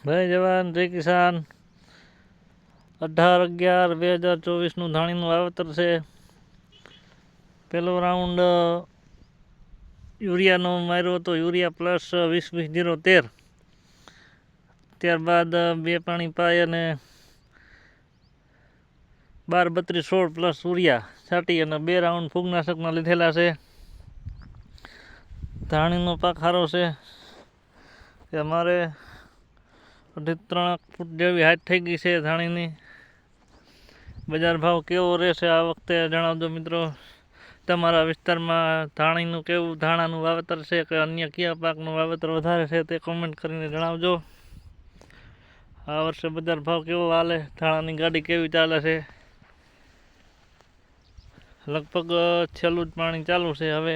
જય જવાન જય કિસાન 18/11/2024 ધાણીનું વાવેતર છે। પહેલો રાઉન્ડ યુરિયાનો માર્યો હતો, યુરિયા પ્લસ 20-20-0-13। ત્યારબાદ 2 પાણી પાઈ અને 12-32-16 પ્લસ યુરિયા છાંટી અને 2 રાઉન્ડ ફૂગનાશકના લીધેલા છે। ધાણીનો પાક સારો છે કે અમારે 2.5-3 ફૂટ જેવી હાઈટ થઈ ગઈ છે ધાણીની। બજાર ભાવ કેવો રહેશે આ વખતે જણાવજો મિત્રો। તમારા વિસ્તારમાં ધાણાનું વાવેતર છે કે અન્ય કયા પાકનું વાવેતર વધારે છે તે કોમેન્ટ કરીને જણાવજો। આ વર્ષે બજાર ભાવ કેવો હાલે, ધાણાની ગાડી કેવી ચાલે છે। લગભગ છેલ્લું જ પાણી ચાલુ છે, હવે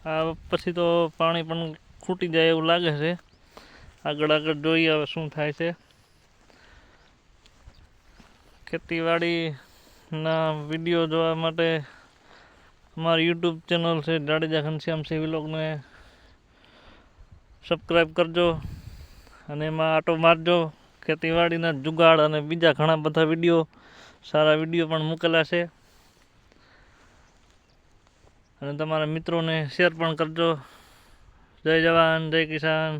આ પછી તો પાણી પણ ખૂટી જાય એવું લાગે છે। આગળ જોઈએ હવે શું થાય છે। ખેતીવાડીના વિડીયો જોવા માટે અમારી યુટ્યુબ ચેનલ છે જાડેજા ઘનશ્યામસિંહ વ્લોગને સબસ્ક્રાઈબ કરજો અને એમાં આટો મારજો। ખેતીવાડીના જુગાડ અને બીજા ઘણા બધા વિડીયો, સારા વિડીયો પણ મૂકેલા છે અને તમારા મિત્રોને શેર પણ કરજો। જય જવાન જય કિસાન।